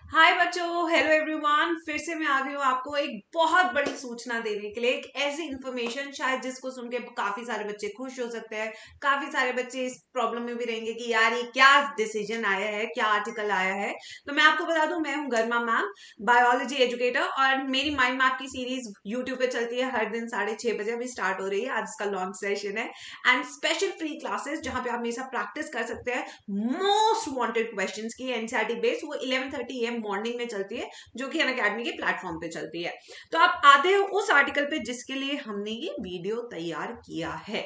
हाय बच्चों, hello everyone. फिर से मैं आ गई हूँ आपको एक बहुत बड़ी सूचना देने के लिए। एक ऐसी इंफॉर्मेशन शायद जिसको सुन के काफी सारे बच्चे खुश हो सकते हैं। काफी सारे बच्चे इस प्रॉब्लम में भी रहेंगे कि यार ये क्या डिसीजन आया है, क्या आर्टिकल आया है। तो मैं आपको बता दूं, मैं हूँ गरिमा मैम, बायोलॉजी एजुकेटर, और मेरी माइंड मैप की सीरीज यूट्यूब पे चलती है हर दिन 6:30 बजे। अभी स्टार्ट हो रही है, आज इसका लॉन्च सेशन है एंड स्पेशल फ्री क्लासेस जहां पे आप मेरे साथ प्रैक्टिस कर सकते हैं मोस्ट वांटेड क्वेश्चंस की एनसीईआरटी बेस्ड। वो 11:30 AM मॉर्निंग में चलती है, जो कि अनअकैडमी के प्लेटफॉर्म पे चलती है। तो आप आते हो उस आर्टिकल पे जिसके लिए हमने ये वीडियो तैयार किया है।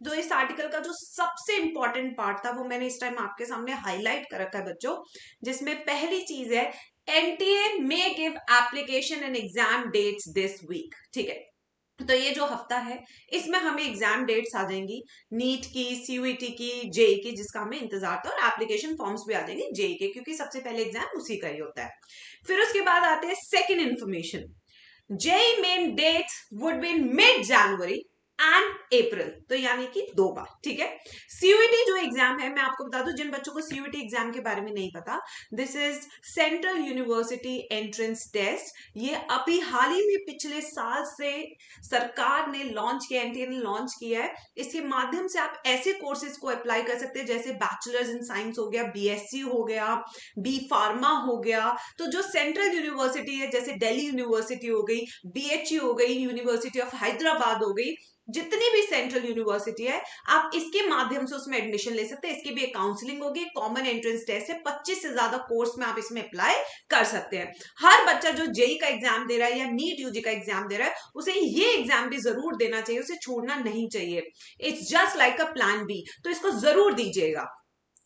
तो इस आर्टिकल का जो सबसे इंपॉर्टेंट पार्ट था वो मैंने इस टाइम आपके सामने हाईलाइट कर रखा है बच्चों, जिसमें पहली चीज है NTA May give application and exam dates this week. ठीक है, तो ये जो हफ्ता है इसमें हमें एग्जाम डेट्स आ जाएंगी, नीट की, सीयूईटी की, जेई की, जिसका हमें इंतजार था, और एप्लीकेशन फॉर्म्स भी आ जाएंगे जेई के, क्योंकि सबसे पहले एग्जाम उसी का ही होता है। फिर उसके बाद आते हैं second information, JEE Main dates would be in mid January and April, तो यानी कि 2 बार। ठीक है, सीयूईटी जो एग्जाम है, मैं आपको बता दूं जिन बच्चों को सीयूईटी एग्जाम के बारे में नहीं पता, this is central university entrance test. ये अभी हाल ही में पिछले साल से सरकार ने लॉन्च किया, एनटीए ने लॉन्च किया है। इसके माध्यम से आप ऐसे कोर्सेज को अप्लाई कर सकते हैं जैसे बैचलर्स इन साइंस हो गया, बीएससी हो गया, बी फार्मा हो गया। तो जो सेंट्रल यूनिवर्सिटी है जैसे दिल्ली यूनिवर्सिटी हो गई, बीएचयू हो गई, यूनिवर्सिटी ऑफ हैदराबाद हो गई, जितनी भी सेंट्रल यूनिवर्सिटी है, आप इसके माध्यम से उसमें एडमिशन ले सकते हैं। इसकी भी एक काउंसलिंग होगी, कॉमन एंट्रेंस टेस्ट है, 25 से ज्यादा कोर्स में आप इसमें अप्लाई कर सकते हैं। हर बच्चा जो जेई का एग्जाम दे रहा है या नीट यूजी का एग्जाम दे रहा है, उसे ये एग्जाम भी जरूर देना चाहिए, उसे छोड़ना नहीं चाहिए। It's just like a plan B, तो इसको जरूर दीजिएगा।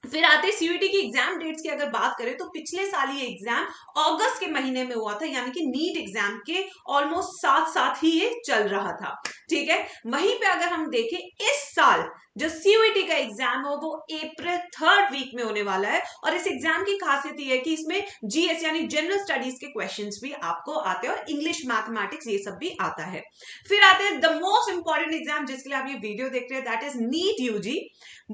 फिर आते सीयूईटी की एग्जाम डेट्स की अगर बात करें तो पिछले साल ये एग्जाम अगस्त के महीने में हुआ था, यानी कि नीट एग्जाम के ऑलमोस्ट साथ साथ ही ये चल रहा था। ठीक है, वहीं पे अगर हम देखें इस साल जो सीयूईटी का एग्जाम है वो अप्रैल 3rd वीक में होने वाला है। और इस एग्जाम की खासियत ये है कि इसमें जीएस यानी जनरल स्टडीज के क्वेश्चंस भी आपको आते हैं और इंग्लिश मैथमेटिक्स ये सब भी आता है। फिर आते हैं द मोस्ट इंपॉर्टेंट एग्जाम जिसके लिए आप ये वीडियो देख रहे हैं, दैट इज नीट यूजी।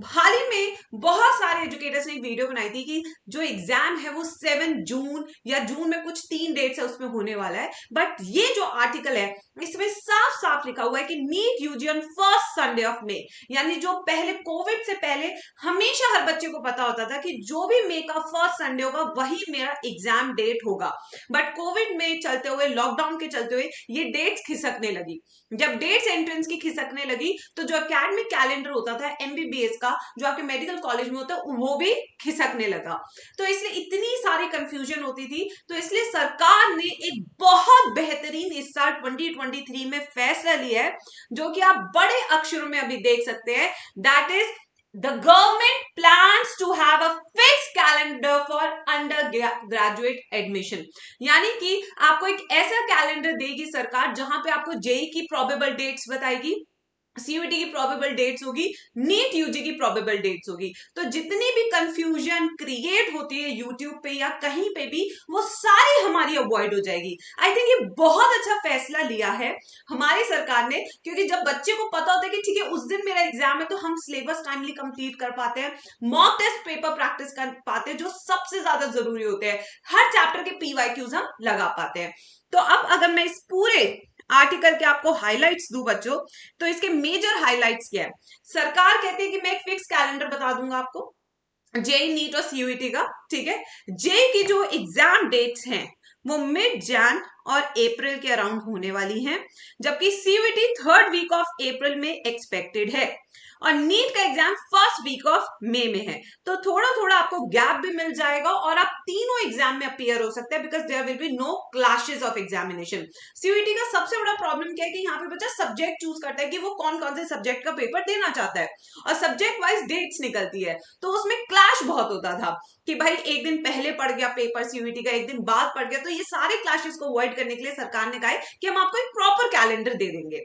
हाल ही में बहुत सारे एजुकेटर्स ने एक वीडियो बनाई थी कि जो एग्जाम है वो 7 जून या जून में कुछ 3 डेट्स है उसमें होने वाला है। बट ये जो आर्टिकल है इसमें साफ साफ लिखा हुआ है कि NEET UG on first Sunday of May, यानी जो पहले कोविड से पहले हमेशा हर बच्चे को पता होता था कि जो भी मे का फर्स्ट संडे होगा वही मेरा एग्जाम डेट होगा। बट कोविड में चलते हुए, लॉकडाउन के चलते हुए ये डेट्स खिसकने लगी। जब डेट्स एंट्रेंस की खिसकने लगी तो जो एकेडमिक कैलेंडर होता था एमबीबीएस का, जो आपके मेडिकल कॉलेज में होता है, वो भी खिसकने लगा। तो इसलिए इतनी सारी कंफ्यूजन होती थी, तो इसलिए सरकार ने एक बहुत बेहतरीन इस साल 2023 में फैसला लिया है, जो कि आप बड़े अक्षरों में अभी देख सकते हैं, that is the government plans to have a fix calendar for under graduate admission. यानी कि आपको एक ऐसा कैलेंडर देगी सरकार जहां पे आपको जेई की प्रोबेबल डेट्स बताएगी, सीयूईटी की प्रोबेबल डेट्स होगी, नीट यूजी की प्रोबेबल डेट्स होगी। तो जितनी भी कंफ्यूजन क्रिएट होती है यूट्यूब पे या कहीं पे भी, वो सारी हमारी अवॉइड हो जाएगी। आई थिंक ये बहुत अच्छा फैसला लिया है हमारी सरकार ने, क्योंकि जब बच्चे को पता होता है कि ठीक है उस दिन मेरा एग्जाम है, तो हम सिलेबस टाइमली कंप्लीट कर पाते हैं, मॉक टेस्ट पेपर प्रैक्टिस कर पाते हैं जो सबसे ज्यादा जरूरी होते हैं, हर चैप्टर के पीवाईक्यूज हम लगा पाते हैं। तो अब अगर मैं इस पूरे आर्टिकल के आपको हाइलाइट्स दूं बच्चों, तो इसके मेजर हाइलाइट्स क्या है। सरकार कहती है कि मैं एक फिक्स कैलेंडर बता दूंगा आपको, जेई, नीट और सीयूईटी का। ठीक है, जेई की जो एग्जाम डेट्स हैं वो मिड जैन और अप्रैल के अराउंड होने वाली हैं, जबकि CUET 3rd week of April में एक्सपेक्टेड है, और नीट का exam 1st week of May में है। तो थोड़ा थोड़ा आपको गैप भी मिल जाएगा और आप तीनों एग्जाम में अपीयर हो सकते हैं, because there will be no clashes of examination. CUET का सबसे बड़ा प्रॉब्लम क्या है कि यहाँ पे बच्चा सब्जेक्ट चूज करता है कि वो कौन कौन से सब्जेक्ट का पेपर देना चाहता है, और सब्जेक्ट वाइज डेट्स निकलती है, तो उसमें क्लैश बहुत होता था कि भाई एक दिन पहले पड़ गया पेपर सीयूईटी का, एक दिन बाद पड़ गया। तो ये सारे क्लैशेस को अवॉइड करने के लिए सरकार ने कहा है कि हम आपको एक प्रॉपर कैलेंडर दे देंगे।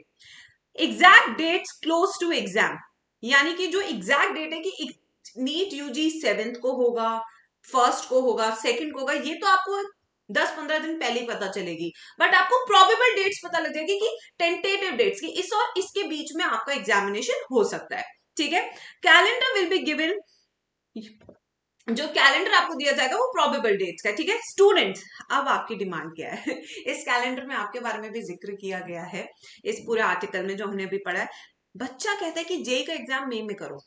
Exact dates close to exam, यानी कि जो एग्जैक्ट डेट है कि नीट यूजी 7th को होगा, 1st को होगा, 2nd को होगा, ये तो आपको 10-15 दिन पहले ही पता चलेगी। बट आपको प्रोबेबल डेट्स पता लग जाएगी कि टेंटेटिव डेट्स की इस और इसके बीच में आपका एग्जामिनेशन हो सकता है। ठीक है, कैलेंडर विल बी गिवन जो कैलेंडर आपको दिया जाएगा वो प्रोबेबल डेट्स का, ठीक है स्टूडेंट्स। अब आपकी डिमांड क्या है? इस कैलेंडर में आपके बारे में भी जिक्र किया गया है इस पूरे आर्टिकल में जो हमने अभी पढ़ा है। बच्चा कहता है कि जेई का एग्जाम मई में करो,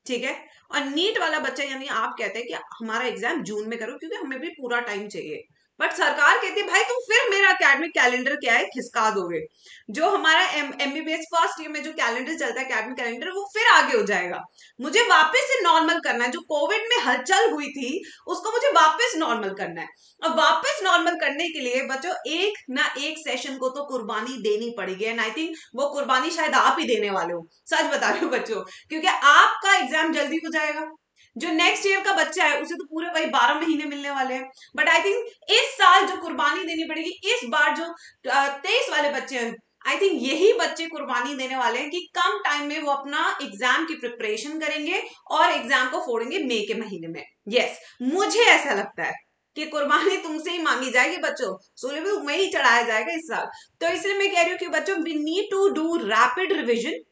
ठीक है, और नीट वाला बच्चा यानी आप कहते हैं कि हमारा एग्जाम जून में करो क्योंकि हमें भी पूरा टाइम चाहिए। बट सरकार कहती है भाई तुम फिर मेरा एकेडमिक कैलेंडर क्या है खिसका दोगे। जो हमारा एमबीबीएस फर्स्ट ईयर में जो कैलेंडर चलता है एकेडमिक कैलेंडर वो फिर आगे हो जाएगा। मुझे वापस से नॉर्मल करना है, जो कोविड में हलचल हुई थी उसको मुझे वापस नॉर्मल करना है। अब वापस नॉर्मल करने के लिए बच्चों एक ना एक सेशन को तो कुर्बानी देनी पड़ेगी, एंड आई थिंक वो कुर्बानी शायद आप ही देने वाले हो, सच बता रहे हो बच्चों, क्योंकि आपका एग्जाम जल्दी हो जाएगा। जो नेक्स्ट ईयर का बच्चा है उसे तो पूरे वही 12 महीने मिलने वाले हैं। बट आई थिंक इस साल जो कुर्बानी देनी पड़ेगी, इस बार जो 23 वाले बच्चे हैं, आई थिंक यही बच्चे कुर्बानी देने वाले हैं कि कम टाइम में वो अपना एग्जाम की प्रिपरेशन करेंगे और एग्जाम को फोड़ेंगे मई के महीने में। यस, मुझे ऐसा लगता है कि कुर्बानी तुमसे ही मांगी जाएगी बच्चों, सूर्य भी तुम्हें ही चढ़ाया जाएगा इस साल। तो इसलिए मैं कह रही हूँ कि बच्चों we need to do rapid revision.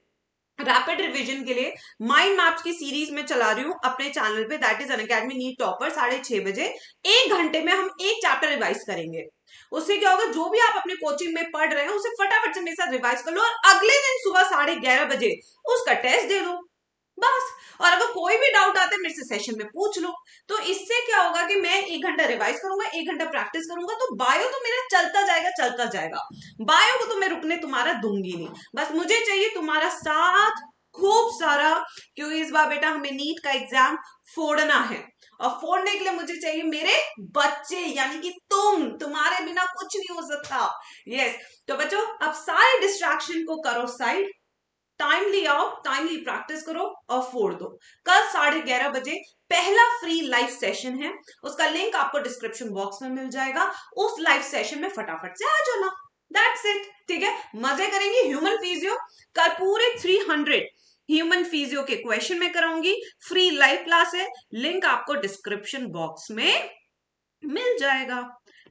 Rapid revision के लिए माइंड मैप्स की सीरीज में चला रही हूँ अपने चैनल पे, that is Unacademy NEET topper. 6:30 बजे 1 घंटे में हम एक चैप्टर रिवाइज करेंगे। उससे क्या होगा, जो भी आप अपने कोचिंग में पढ़ रहे हैं उसे फटाफट से मेरे साथ रिवाइज कर लो और अगले दिन सुबह 11:30 बजे उसका टेस्ट दे दो बस। और अगर कोई भी डाउट आता है मेरे से सेशन में पूछ लो। तो इससे क्या होगा कि मैं 1 घंटा रिवाइज करूंगा, 1 घंटा प्रैक्टिस करूंगा, तो बायो तो मेरा चलता जाएगा चलता जाएगा। बायो को तो मैं रुकने तुम्हारा दूंगी नहीं। बस मुझे चाहिए तुम्हारा साथ खूब सारा, क्योंकि इस बार बेटा हमें नीट का एग्जाम फोड़ना है। और फोड़ने के लिए मुझे चाहिए मेरे बच्चे, यानी कि तुम्हारे बिना कुछ नहीं हो सकता। यस, तो बच्चों अब सारे डिस्ट्रैक्शन को करो साइड, टाइमली आओ, टाइमली प्रैक्टिस करो और फोड़ दो। कल 11:30 बजे पहला फ्री लाइव सेशन है, उसका लिंक आपको डिस्क्रिप्शन बॉक्स में मिल जाएगा। उस लाइव सेशन में फटाफट से आ जाना, दैट्स इट, ठीक है। मजे करेंगे ह्यूमन फिजियो, कल पूरे 300 ह्यूमन फिजियो के क्वेश्चन में कराऊंगी। फ्री लाइव क्लास है, लिंक आपको डिस्क्रिप्शन बॉक्स में मिल जाएगा।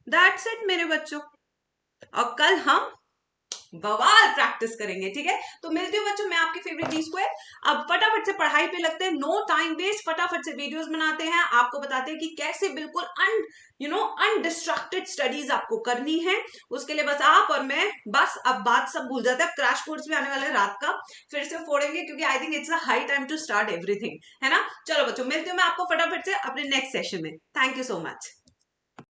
दैट्स इट मेरे बच्चों, और कल हम बवाल प्रैक्टिस करेंगे, ठीक है। तो मिलती हूँ बच्चों मैं आपकी फेवरेट जी स्क्वायर। अब फटाफट से पढ़ाई पे लगते हैं, नो टाइम वेस्ट, फटाफट से वीडियोस बनाते हैं, आपको बताते हैं कि कैसे बिल्कुल अनडिस्ट्रक्टेड स्टडीज आपको करनी है। उसके लिए बस आप और मैं, बस अब बात सब भूल जाते हैं। क्रैश कोर्स भी आने वाला है रात का, फिर से फोड़ेंगे क्योंकि I think it's a high time to start everything, है ना। चलो बच्चों मिलती हूँ मैं आपको फटाफट से अपने नेक्स्ट सेशन में। Thank you so much.